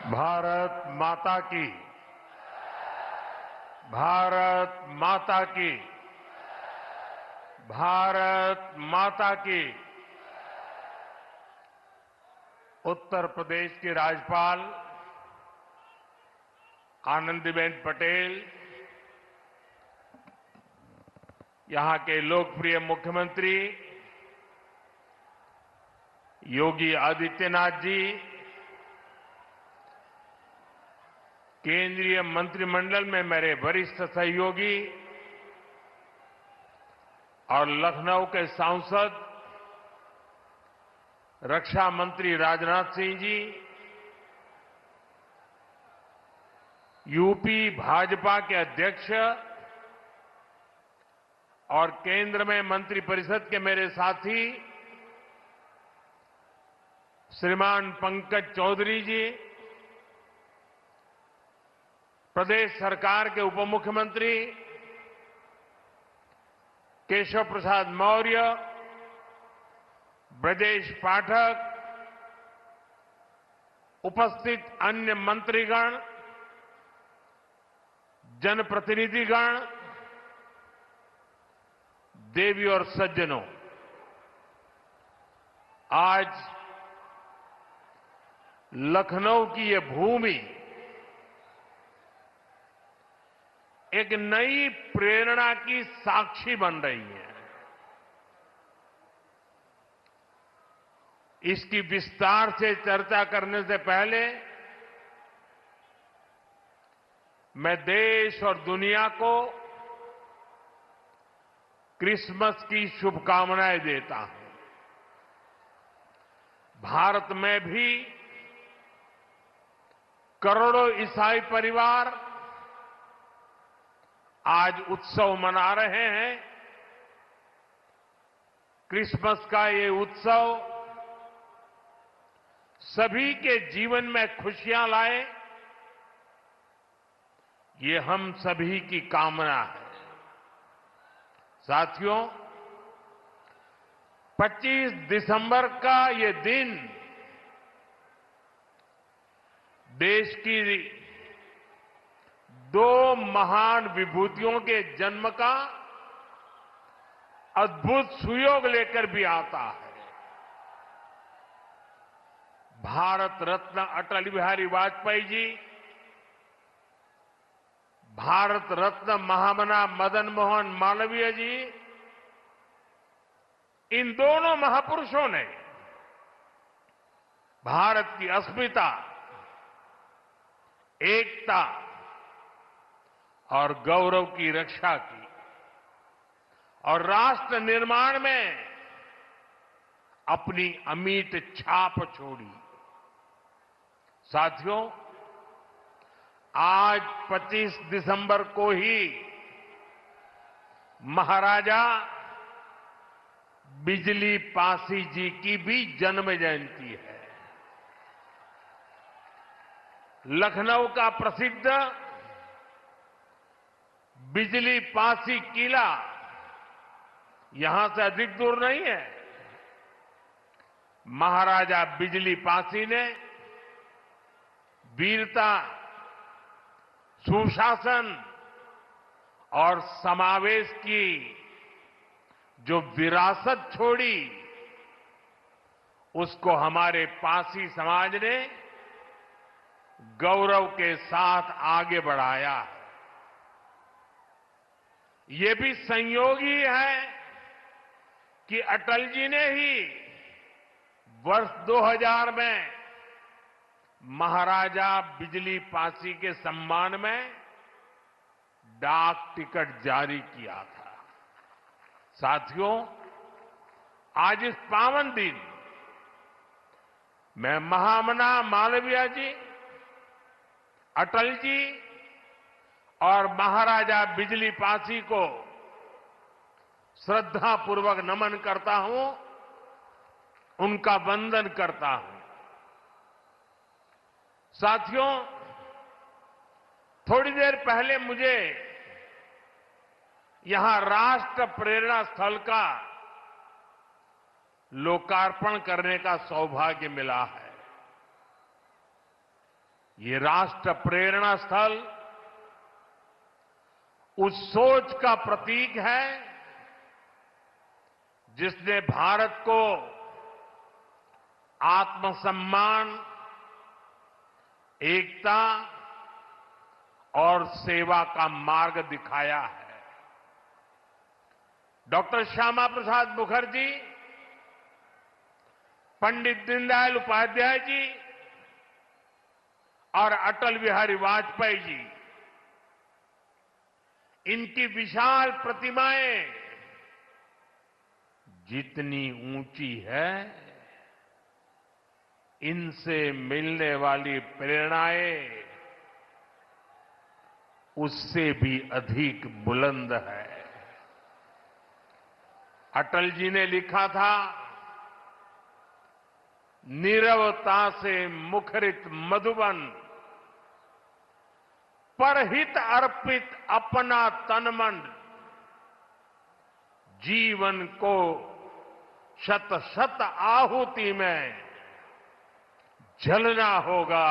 भारत माता की। भारत माता की। भारत माता की। उत्तर प्रदेश की राज्यपाल आनंदीबेन पटेल, यहां के लोकप्रिय मुख्यमंत्री योगी आदित्यनाथ जी, केंद्रीय मंत्रिमंडल में मेरे वरिष्ठ सहयोगी और लखनऊ के सांसद रक्षा मंत्री राजनाथ सिंह जी, यूपी भाजपा के अध्यक्ष और केंद्र में मंत्रिपरिषद के मेरे साथी श्रीमान पंकज चौधरी जी, प्रदेश सरकार के उप मुख्यमंत्री केशव प्रसाद मौर्य, ब्रजेश पाठक, उपस्थित अन्य मंत्रीगण, जनप्रतिनिधिगण, देवी और सज्जनों, आज लखनऊ की ये भूमि एक नई प्रेरणा की साक्षी बन रही है। इसकी विस्तार से चर्चा करने से पहले मैं देश और दुनिया को क्रिसमस की शुभकामनाएं देता हूं। भारत में भी करोड़ों ईसाई परिवार आज उत्सव मना रहे हैं। क्रिसमस का ये उत्सव सभी के जीवन में खुशियां लाए, ये हम सभी की कामना है। साथियों, 25 दिसंबर का ये दिन देश की दो महान विभूतियों के जन्म का अद्भुत सुयोग लेकर भी आता है। भारत रत्न अटल बिहारी वाजपेयी जी, भारत रत्न महामना मदन मोहन मालवीय जी, इन दोनों महापुरुषों ने भारत की अस्मिता, एकता और गौरव की रक्षा की और राष्ट्र निर्माण में अपनी अमिट छाप छोड़ी। साथियों, आज 25 दिसंबर को ही महाराजा बिजली पासी जी की भी जन्म जयंती है। लखनऊ का प्रसिद्ध बिजली पासी किला यहां से अधिक दूर नहीं है। महाराजा बिजली पासी ने वीरता, सुशासन और समावेश की जो विरासत छोड़ी, उसको हमारे पासी समाज ने गौरव के साथ आगे बढ़ाया है। ये भी संयोग ही है कि अटल जी ने ही वर्ष 2000 में महाराजा बिजली पासी के सम्मान में डाक टिकट जारी किया था। साथियों, आज इस पावन दिन मैं महामना मालवीय जी, अटल जी और महाराजा बिजली पासी को श्रद्धापूर्वक नमन करता हूं, उनका वंदन करता हूं। साथियों, थोड़ी देर पहले मुझे यहां राष्ट्र प्रेरणा स्थल का लोकार्पण करने का सौभाग्य मिला है। ये राष्ट्र प्रेरणा स्थल उस सोच का प्रतीक है जिसने भारत को आत्मसम्मान, एकता और सेवा का मार्ग दिखाया है। डॉक्टर श्यामा प्रसाद मुखर्जी, पंडित दीनदयाल उपाध्याय जी और अटल बिहारी वाजपेयी जी, इनकी विशाल प्रतिमाएं जितनी ऊंची है, इनसे मिलने वाली प्रेरणाएं उससे भी अधिक बुलंद है। अटल जी ने लिखा था, नीरवता से मुखरित मधुबन, परहित अर्पित अपना तन मन, जीवन को शत शत आहुति में जलना होगा,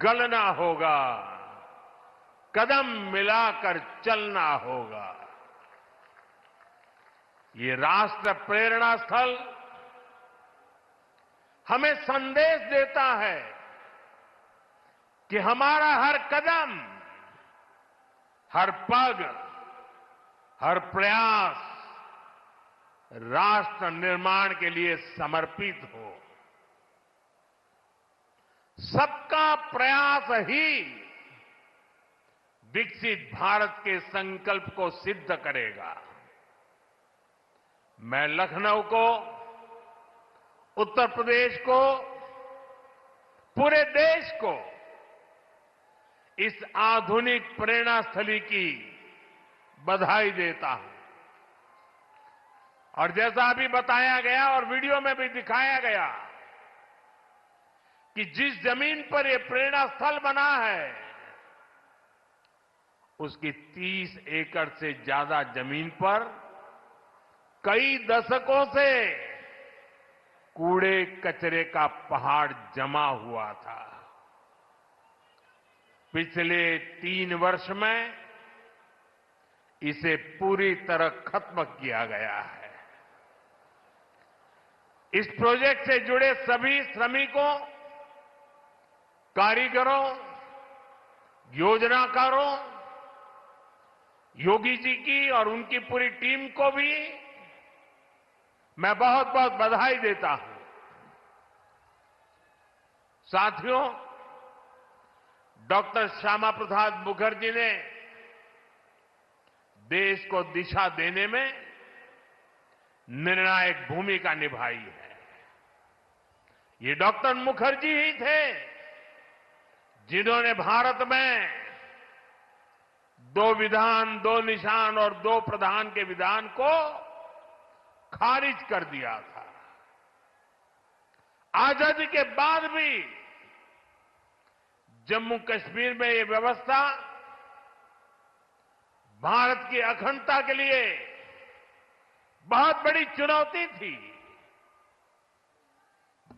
गलना होगा, कदम मिलाकर चलना होगा। ये राष्ट्र प्रेरणा स्थल हमें संदेश देता है कि हमारा हर कदम, हर पग, हर प्रयास राष्ट्र निर्माण के लिए समर्पित हो। सबका प्रयास ही विकसित भारत के संकल्प को सिद्ध करेगा। मैं लखनऊ को, उत्तर प्रदेश को, पूरे देश को इस आधुनिक प्रेरणा स्थली की बधाई देता हूं। और जैसा अभी बताया गया और वीडियो में भी दिखाया गया कि जिस जमीन पर यह प्रेरणा स्थल बना है, उसकी 30 एकड़ से ज्यादा जमीन पर कई दशकों से कूड़े कचरे का पहाड़ जमा हुआ था। पिछले 3 वर्ष में इसे पूरी तरह खत्म किया गया है। इस प्रोजेक्ट से जुड़े सभी श्रमिकों, कारीगरों, योजनाकारों, योगी जी की और उनकी पूरी टीम को भी मैं बहुत बहुत बधाई देता हूं। साथियों, डॉक्टर श्यामा प्रसाद मुखर्जी ने देश को दिशा देने में निर्णायक भूमिका निभाई है। ये डॉक्टर मुखर्जी ही थे जिन्होंने भारत में 2 विधान, 2 निशान और 2 प्रधान के विधान को खारिज कर दिया था। आजादी के बाद भी जम्मू कश्मीर में ये व्यवस्था भारत की अखंडता के लिए बहुत बड़ी चुनौती थी।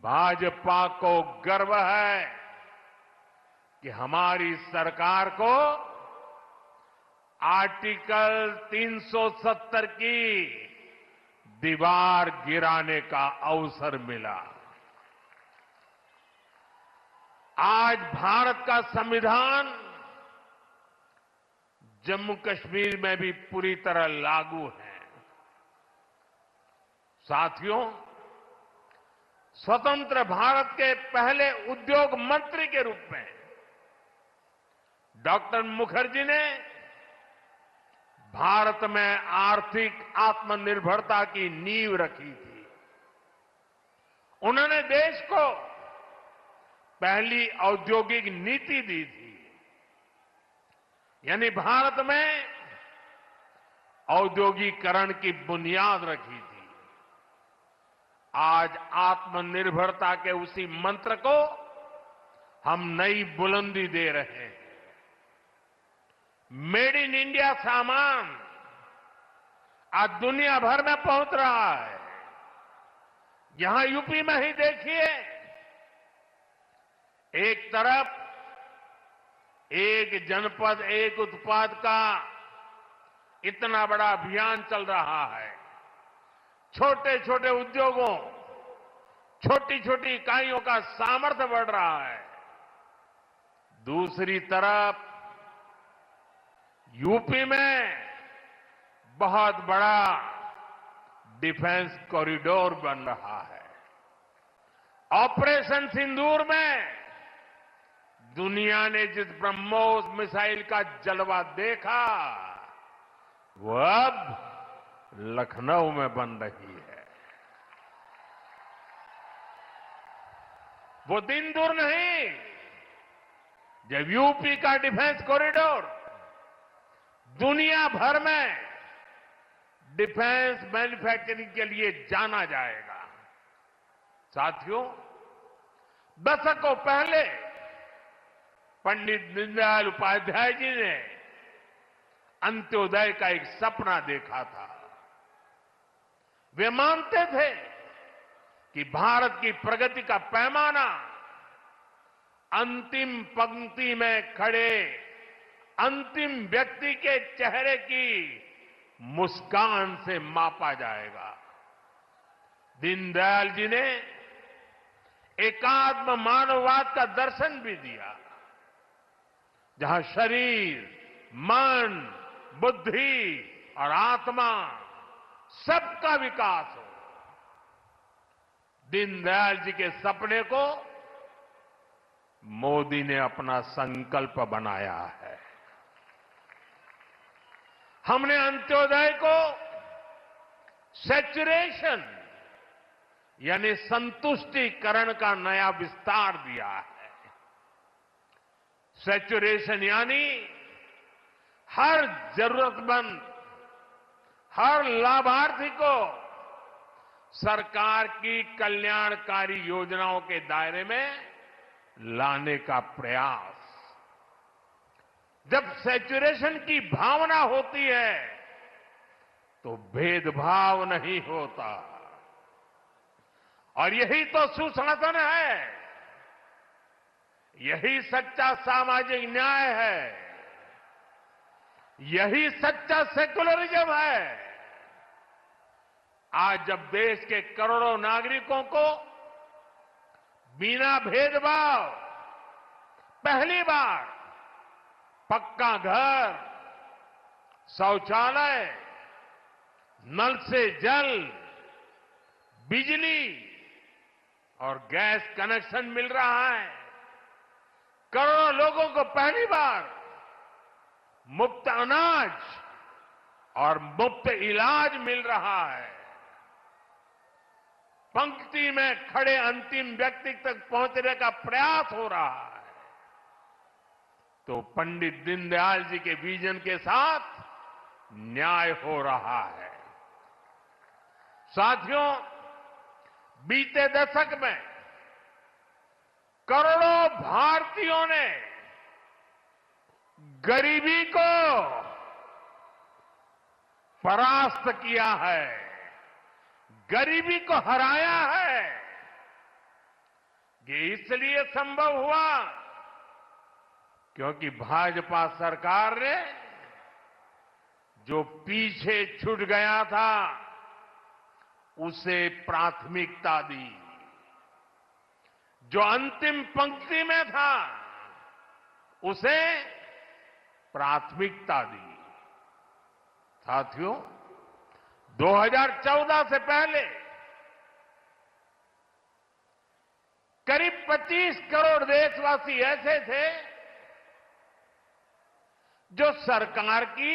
भाजपा को गर्व है कि हमारी सरकार को आर्टिकल 370 की दीवार गिराने का अवसर मिला। आज भारत का संविधान जम्मू कश्मीर में भी पूरी तरह लागू है। साथियों, स्वतंत्र भारत के पहले उद्योग मंत्री के रूप में डॉक्टर मुखर्जी ने भारत में आर्थिक आत्मनिर्भरता की नींव रखी थी। उन्होंने देश को पहली औद्योगिक नीति दी थी, यानी भारत में औद्योगिकरण की बुनियाद रखी थी। आज आत्मनिर्भरता के उसी मंत्र को हम नई बुलंदी दे रहे हैं। मेड इन इंडिया सामान आज दुनिया भर में पहुंच रहा है। यहां यूपी में ही देखिए, एक तरफ एक जनपद एक उत्पाद का इतना बड़ा अभियान चल रहा है। छोटे छोटे उद्योगों, छोटी छोटी इकाइयों का सामर्थ्य बढ़ रहा है। दूसरी तरफ यूपी में बहुत बड़ा डिफेंस कॉरिडोर बन रहा है। ऑपरेशन सिंदूर में दुनिया ने जिस ब्रह्मोस मिसाइल का जलवा देखा, वो अब लखनऊ में बन रही है। वो दिन दूर नहीं जब यूपी का डिफेंस कॉरिडोर दुनिया भर में डिफेंस मैन्युफैक्चरिंग के लिए जाना जाएगा। साथियों, दशकों पहले पंडित दीनदयाल उपाध्याय जी ने अंत्योदय का एक सपना देखा था। वे मानते थे कि भारत की प्रगति का पैमाना अंतिम पंक्ति में खड़े अंतिम व्यक्ति के चेहरे की मुस्कान से मापा जाएगा। दीनदयाल जी ने एकात्म मानववाद का दर्शन भी दिया, जहां शरीर, मन, बुद्धि और आत्मा सबका विकास हो। दीनदयाल जी के सपने को मोदी ने अपना संकल्प बनाया है। हमने अंत्योदय को सैचुरेशन यानी संतुष्टिकरण का नया विस्तार दिया है। सैचुरेशन यानी हर जरूरतमंद, हर लाभार्थी को सरकार की कल्याणकारी योजनाओं के दायरे में लाने का प्रयास। जब सैचुरेशन की भावना होती है तो भेदभाव नहीं होता, और यही तो सुशासन है, यही सच्चा सामाजिक न्याय है, यही सच्चा सेकुलरिज्म है। आज जब देश के करोड़ों नागरिकों को बिना भेदभाव पहली बार पक्का घर, शौचालय, नल से जल, बिजली और गैस कनेक्शन मिल रहा है, करोड़ों लोगों को पहली बार मुफ्त अनाज और मुफ्त इलाज मिल रहा है, पंक्ति में खड़े अंतिम व्यक्ति तक पहुंचने का प्रयास हो रहा है, तो पंडित दीनदयाल जी के विजन के साथ न्याय हो रहा है। साथियों, बीते दशक में करोड़ों भारतीयों ने गरीबी को परास्त किया है, गरीबी को हराया है। ये इसलिए संभव हुआ क्योंकि भाजपा सरकार ने जो पीछे छूट गया था उसे प्राथमिकता दी, जो अंतिम पंक्ति में था उसे प्राथमिकता दी। साथियों, 2014 से पहले करीब 25 करोड़ देशवासी ऐसे थे जो सरकार की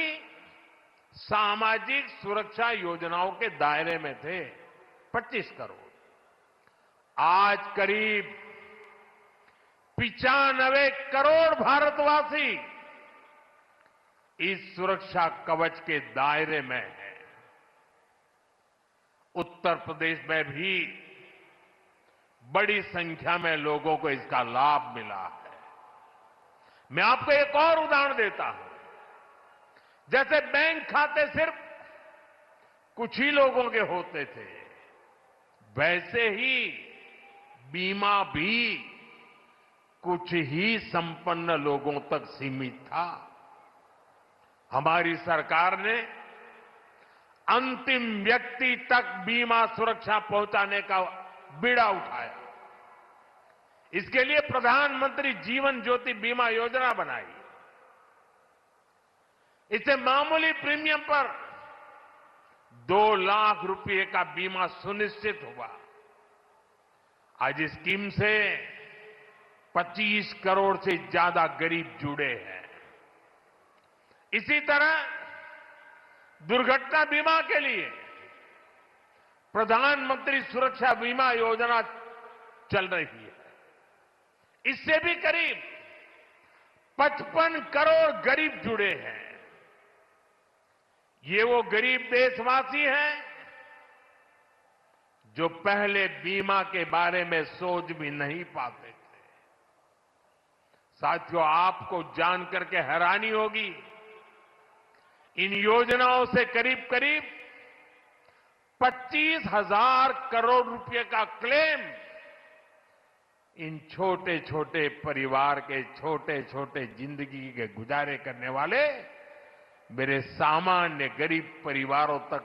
सामाजिक सुरक्षा योजनाओं के दायरे में थे। 25 करोड़। आज करीब 95 करोड़ भारतवासी इस सुरक्षा कवच के दायरे में हैं। उत्तर प्रदेश में भी बड़ी संख्या में लोगों को इसका लाभ मिला है। मैं आपको एक और उदाहरण देता हूं। जैसे बैंक खाते सिर्फ कुछ ही लोगों के होते थे, वैसे ही बीमा भी कुछ ही संपन्न लोगों तक सीमित था। हमारी सरकार ने अंतिम व्यक्ति तक बीमा सुरक्षा पहुंचाने का बीड़ा उठाया। इसके लिए प्रधानमंत्री जीवन ज्योति बीमा योजना बनाई। इससे मामूली प्रीमियम पर 2 लाख रुपए का बीमा सुनिश्चित हुआ। आज इस स्कीम से 25 करोड़ से ज्यादा गरीब जुड़े हैं। इसी तरह दुर्घटना बीमा के लिए प्रधानमंत्री सुरक्षा बीमा योजना चल रही है। इससे भी करीब 55 करोड़ गरीब जुड़े हैं। ये वो गरीब देशवासी हैं जो पहले बीमा के बारे में सोच भी नहीं पाते थे। साथियों, आपको जानकर के हैरानी होगी, इन योजनाओं से करीब करीब 25,000 करोड़ रुपए का क्लेम इन छोटे छोटे परिवार के छोटे छोटे जिंदगी के गुजारे करने वाले मेरे सामान्य गरीब परिवारों तक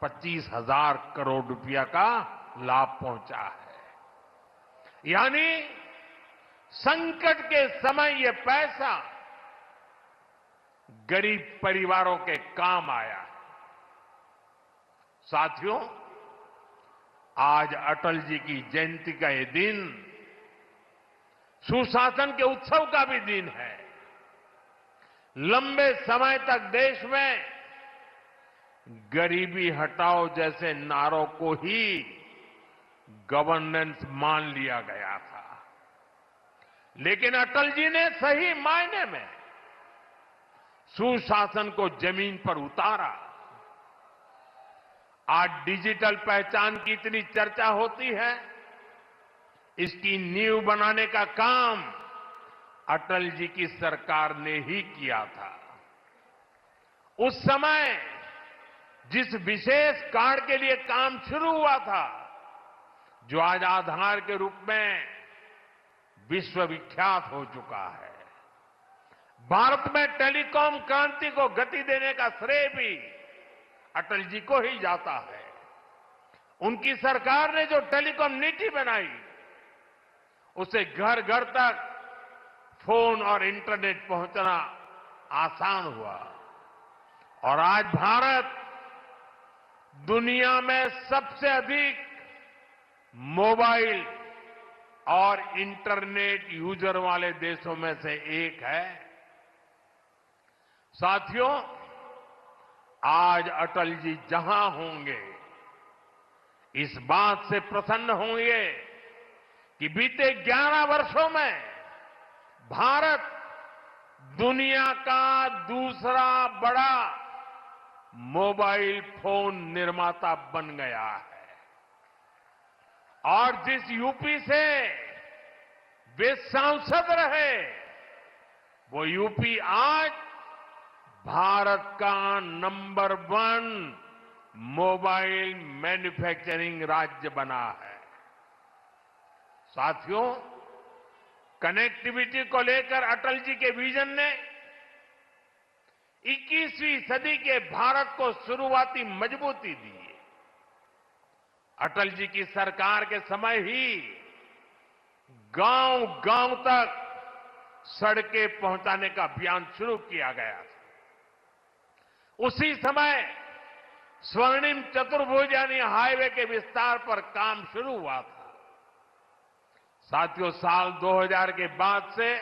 25,000 करोड़ रुपया का लाभ पहुंचा है। यानी संकट के समय ये पैसा गरीब परिवारों के काम आया है। साथियों, आज अटल जी की जयंती का ये दिन सुशासन के उत्सव का भी दिन है। लंबे समय तक देश में गरीबी हटाओ जैसे नारों को ही गवर्नेंस मान लिया गया था, लेकिन अटल जी ने सही मायने में सुशासन को जमीन पर उतारा। आज डिजिटल पहचान की इतनी चर्चा होती है, इसकी नींव बनाने का काम अटल जी की सरकार ने ही किया था। उस समय जिस विशेष कार्ड के लिए काम शुरू हुआ था, जो आज आधार के रूप में विश्वविख्यात हो चुका है, भारत में टेलीकॉम क्रांति को गति देने का श्रेय भी अटल जी को ही जाता है। उनकी सरकार ने जो टेलीकॉम नीति बनाई, उससे घर घर तक फोन और इंटरनेट पहुंचना आसान हुआ और आज भारत दुनिया में सबसे अधिक मोबाइल और इंटरनेट यूजर वाले देशों में से एक है। साथियों, आज अटल जी जहां होंगे, इस बात से प्रसन्न होंगे कि बीते 11 वर्षों में भारत दुनिया का दूसरा बड़ा मोबाइल फोन निर्माता बन गया है। और जिस यूपी से वे सांसद रहे, वो यूपी आज भारत का नंबर 1 मोबाइल मैन्युफैक्चरिंग राज्य बना है। साथियों, कनेक्टिविटी को लेकर अटल जी के विजन ने 21वीं सदी के भारत को शुरुआती मजबूती दी। अटल जी की सरकार के समय ही गांव गांव तक सड़कें पहुंचाने का अभियान शुरू किया गया था। उसी समय स्वर्णिम चतुर्भुज यानी हाईवे के विस्तार पर काम शुरू हुआ था। साथियों, साल 2000 के बाद से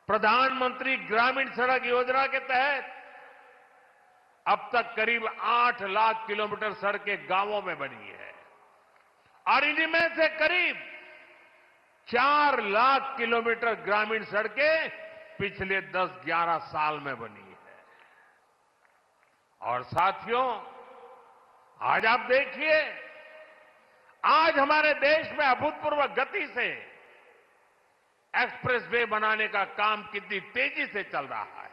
प्रधानमंत्री ग्रामीण सड़क योजना के तहत अब तक करीब 8 लाख किलोमीटर सड़कें गांवों में बनी है और इनमें से करीब 4 लाख किलोमीटर ग्रामीण सड़कें पिछले 10-11 साल में बनी है। और साथियों, आज आप देखिए, आज हमारे देश में अभूतपूर्व गति से एक्सप्रेसवे बनाने का काम कितनी तेजी से चल रहा है।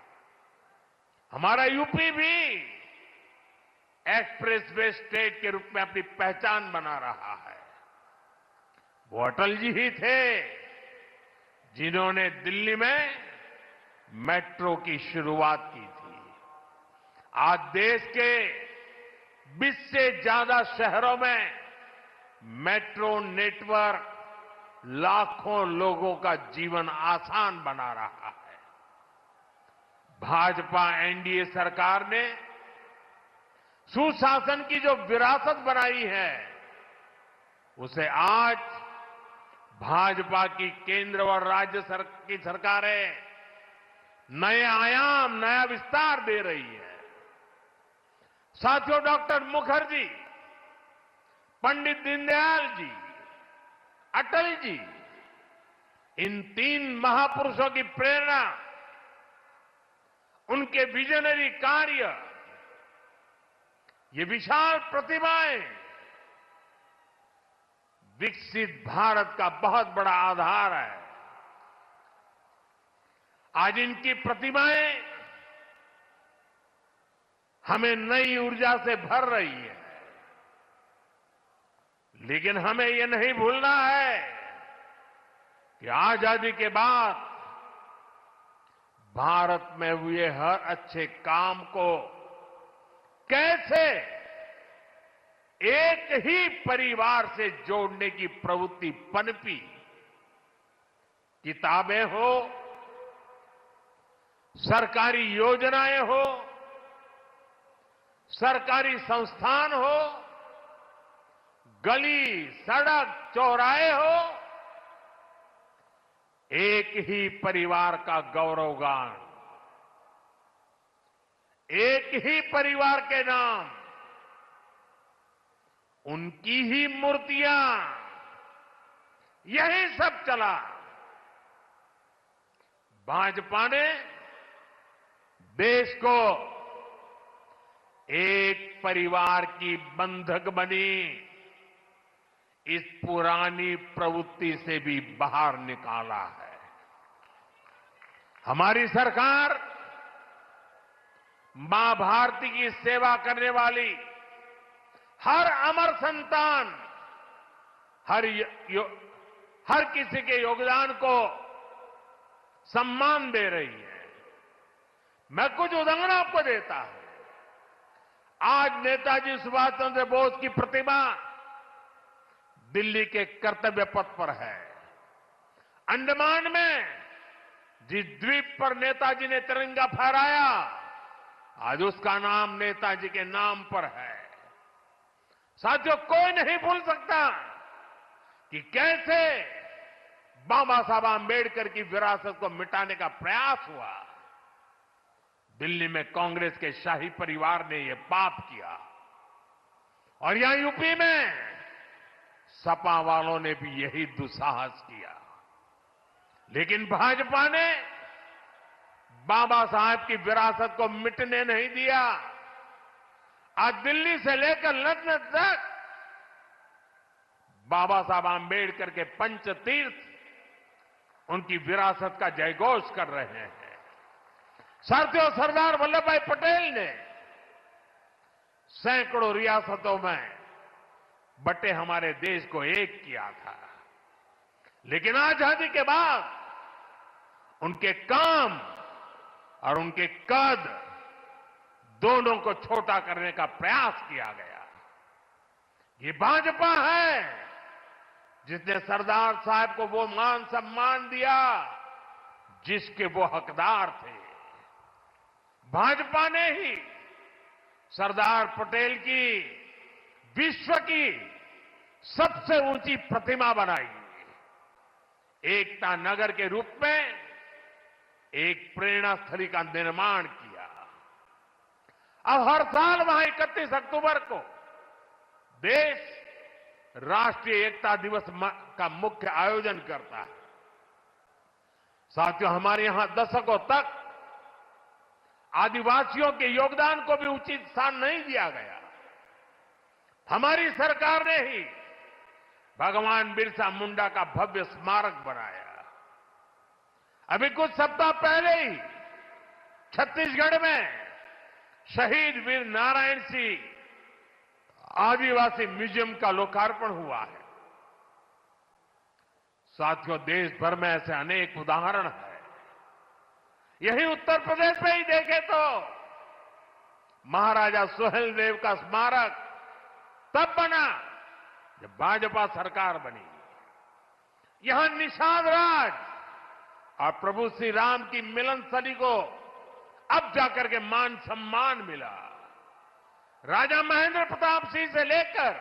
हमारा यूपी भी एक्सप्रेसवे स्टेट के रूप में अपनी पहचान बना रहा है। वो अटल जी ही थे जिन्होंने दिल्ली में मेट्रो की शुरुआत की थी। आज देश के 20 से ज्यादा शहरों में मेट्रो नेटवर्क लाखों लोगों का जीवन आसान बना रहा है। भाजपा एनडीए सरकार ने सुशासन की जो विरासत बनाई है, उसे आज भाजपा की केंद्र और राज्य की सरकारें नए आयाम, नया विस्तार दे रही है। साथियों, डॉक्टर मुखर्जी, पंडित दीनदयाल जी, अटल जी, इन 3 महापुरुषों की प्रेरणा, उनके विजनरी कार्य, ये विशाल प्रतिभाएं विकसित भारत का बहुत बड़ा आधार है। आज इनकी प्रतिभाएं हमें नई ऊर्जा से भर रही है, लेकिन हमें यह नहीं भूलना है कि आजादी के बाद भारत में हुए हर अच्छे काम को कैसे एक ही परिवार से जोड़ने की प्रवृत्ति पनपी। किताबें हो, सरकारी योजनाएं हो, सरकारी संस्थान हो, गली, सड़क, चौराहे हो, एक ही परिवार का गौरवगान, एक ही परिवार के नाम, उनकी ही मूर्तियां, यही सब चला। भाजपा ने देश को एक परिवार की बंधक बनी इस पुरानी प्रवृत्ति से भी बाहर निकाला है। हमारी सरकार मां भारती की सेवा करने वाली हर अमर संतान, हर किसी के योगदान को सम्मान दे रही है। मैं कुछ उदाहरण आपको देता हूं। आज नेताजी सुभाष चंद्र बोस की प्रतिमा दिल्ली के कर्तव्य पथ पर है। अंडमान में जिस द्वीप पर नेताजी ने तिरंगा फहराया, आज उसका नाम नेताजी के नाम पर है। साथियों, कोई नहीं भूल सकता कि कैसे बाबा साहब आंबेडकर की विरासत को मिटाने का प्रयास हुआ। दिल्ली में कांग्रेस के शाही परिवार ने यह पाप किया और यहां यूपी में सपा वालों ने भी यही दुस्साहस किया। लेकिन भाजपा ने बाबा साहब की विरासत को मिटने नहीं दिया। आज दिल्ली से लेकर लंदन तक बाबा साहब आंबेडकर के पंचतीर्थ उनकी विरासत का जयघोष कर रहे हैं। साथियों, सरदार वल्लभ भाई पटेल ने सैकड़ों रियासतों में बटे हमारे देश को एक किया था, लेकिन आजादी के बाद उनके काम और उनके कद दोनों को छोटा करने का प्रयास किया गया। ये भाजपा है जिसने सरदार साहब को वो मान सम्मान दिया जिसके वो हकदार थे। भाजपा ने ही सरदार पटेल की विश्व की सबसे ऊंची प्रतिमा बनाई, एकता नगर के रूप में एक प्रेरणा स्थली का निर्माण किया। अब हर साल वहां 31 अक्टूबर को देश राष्ट्रीय एकता दिवस का मुख्य आयोजन करता है। साथियों, हमारे यहां दशकों तक आदिवासियों के योगदान को भी उचित स्थान नहीं दिया गया। हमारी सरकार ने ही भगवान बिरसा मुंडा का भव्य स्मारक बनाया। अभी कुछ सप्ताह पहले ही छत्तीसगढ़ में शहीद वीर नारायण सिंह आदिवासी म्यूजियम का लोकार्पण हुआ है। साथियों, देश भर में ऐसे अनेक उदाहरण हैं। यही उत्तर प्रदेश में ही देखें तो महाराजा सुहेलदेव का स्मारक तब बना जब भाजपा सरकार बनी। यहां निषाद राज और प्रभु श्री राम की मिलन स्थली को अब जाकर के मान सम्मान मिला। राजा महेंद्र प्रताप सिंह से लेकर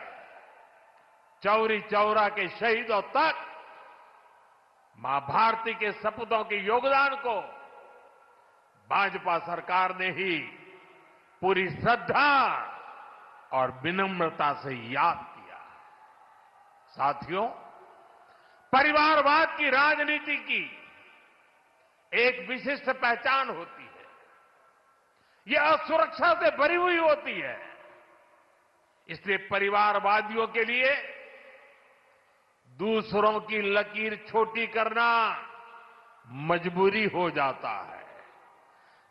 चौरी चौरा के शहीदों तक मां भारती के सपूतों के योगदान को भाजपा सरकार ने ही पूरी श्रद्धा और विनम्रता से याद किया। साथियों, परिवारवाद की राजनीति की एक विशिष्ट पहचान होती है। यह असुरक्षा से भरी हुई होती है। इसलिए परिवारवादियों के लिए दूसरों की लकीर छोटी करना मजबूरी हो जाता है,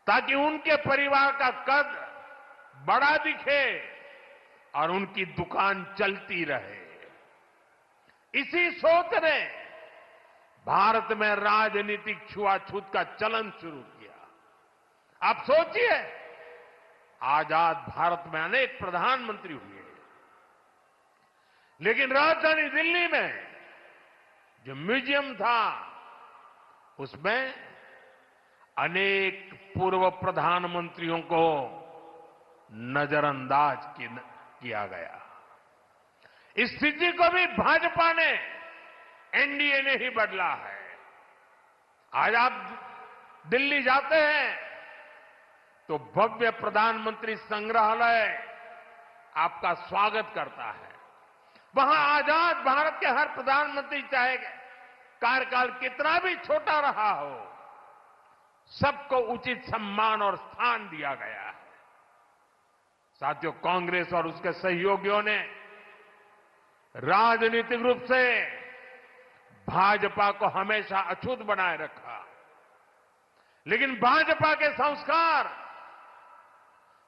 ताकि उनके परिवार का कद बड़ा दिखे और उनकी दुकान चलती रहे। इसी सोच ने भारत में राजनीतिक छुआछूत का चलन शुरू किया। आप सोचिए, आजाद भारत में अनेक प्रधानमंत्री हुए, लेकिन राजधानी दिल्ली में जो म्यूजियम था उसमें अनेक पूर्व प्रधानमंत्रियों को नजरअंदाज किया गया। इस स्थिति को भी भाजपा ने, एनडीए ने ही बदला है। आज आप दिल्ली जाते हैं तो भव्य प्रधानमंत्री संग्रहालय आपका स्वागत करता है। वहां आजाद भारत के हर प्रधानमंत्री, चाहे कार्यकाल कितना भी छोटा रहा हो, सबको उचित सम्मान और स्थान दिया गया है। साथियों, कांग्रेस और उसके सहयोगियों ने राजनीतिक रूप से भाजपा को हमेशा अछूत बनाए रखा, लेकिन भाजपा के संस्कार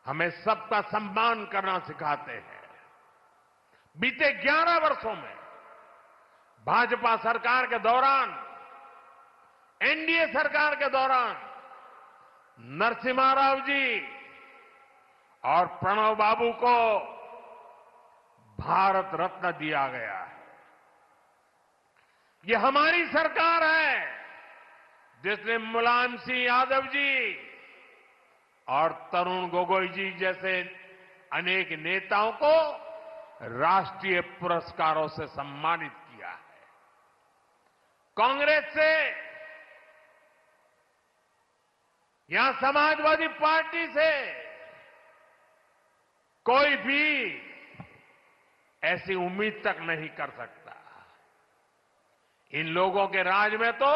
हमें सबका सम्मान करना सिखाते हैं। बीते 11 वर्षों में भाजपा सरकार के दौरान, एनडीए सरकार के दौरान नरसिम्हा राव जी और प्रणब बाबू को भारत रत्न दिया गया है। ये हमारी सरकार है जिसने मुलायम सिंह यादव जी और तरुण गोगोई जी जैसे अनेक नेताओं को राष्ट्रीय पुरस्कारों से सम्मानित किया है। कांग्रेस से, यहां समाजवादी पार्टी से कोई भी ऐसी उम्मीद तक नहीं कर सकता। इन लोगों के राज में तो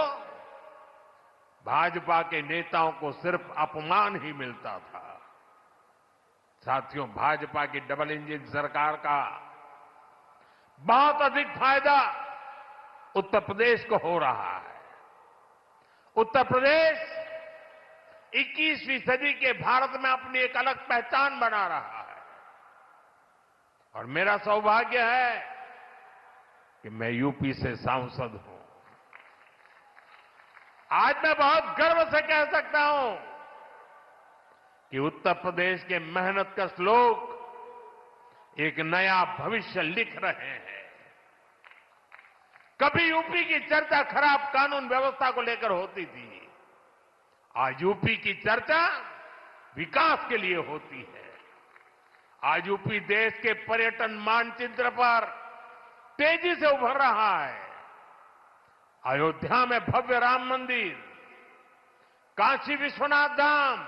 भाजपा के नेताओं को सिर्फ अपमान ही मिलता था। साथियों, भाजपा की डबल इंजन सरकार का बहुत अधिक फायदा उत्तर प्रदेश को हो रहा है। उत्तर प्रदेश 21वीं सदी के भारत में अपनी एक अलग पहचान बना रहा है और मेरा सौभाग्य है कि मैं यूपी से सांसद हूं। आज मैं बहुत गर्व से कह सकता हूं कि उत्तर प्रदेश के मेहनतकश लोग एक नया भविष्य लिख रहे हैं। कभी यूपी की चर्चा खराब कानून व्यवस्था को लेकर होती थी, आज यूपी की चर्चा विकास के लिए होती है। आज यूपी देश के पर्यटन मानचित्र पर तेजी से उभर रहा है। अयोध्या में भव्य राम मंदिर, काशी विश्वनाथ धाम,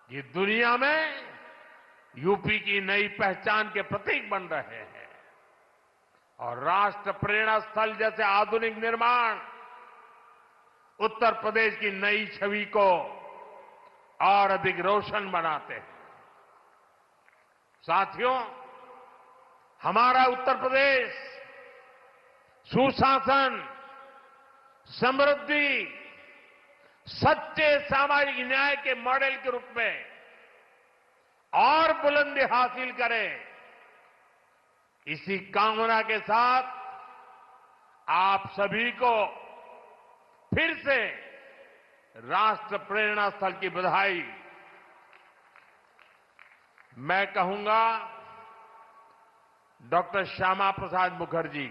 ये दुनिया में यूपी की नई पहचान के प्रतीक बन रहे हैं और राष्ट्र प्रेरणा स्थल जैसे आधुनिक निर्माण उत्तर प्रदेश की नई छवि को और अधिक रोशन बनाते हैं। साथियों, हमारा उत्तर प्रदेश सुशासन, समृद्धि, सच्चे सामाजिक न्याय के मॉडल के रूप में और बुलंदी हासिल करे, इसी कामना के साथ आप सभी को फिर से राष्ट्र प्रेरणा स्थल की बधाई। मैं कहूंगा डॉक्टर श्यामा प्रसाद मुखर्जी,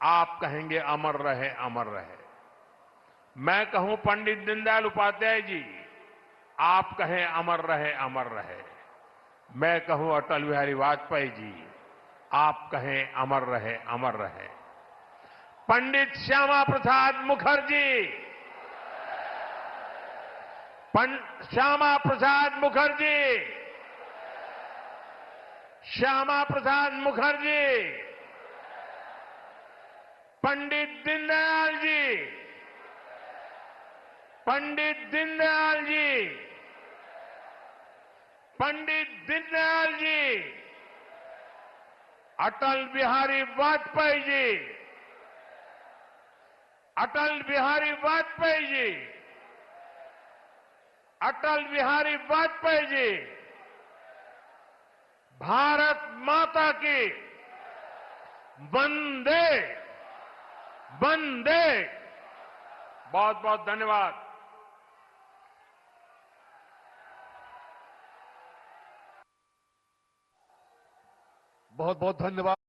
आप कहेंगे अमर रहे, अमर रहे। मैं कहूं पंडित दीनदयाल उपाध्याय जी, आप कहें अमर रहे, अमर रहे। मैं कहूं अटल बिहारी वाजपेयी जी, आप कहें अमर रहे, अमर रहे। पंडित श्यामा प्रसाद मुखर्जी, श्यामा प्रसाद मुखर्जी, श्यामा प्रसाद मुखर्जी, पंडित दीनदयाल जी, पंडित दीनदयाल जी, पंडित दीनदयाल जी, अटल बिहारी वाजपेयी जी, अटल बिहारी वाजपेयी जी, अटल बिहारी वाजपेयी जी, भारत माता की वंदे वंदे। बहुत बहुत धन्यवाद। बहुत बहुत धन्यवाद।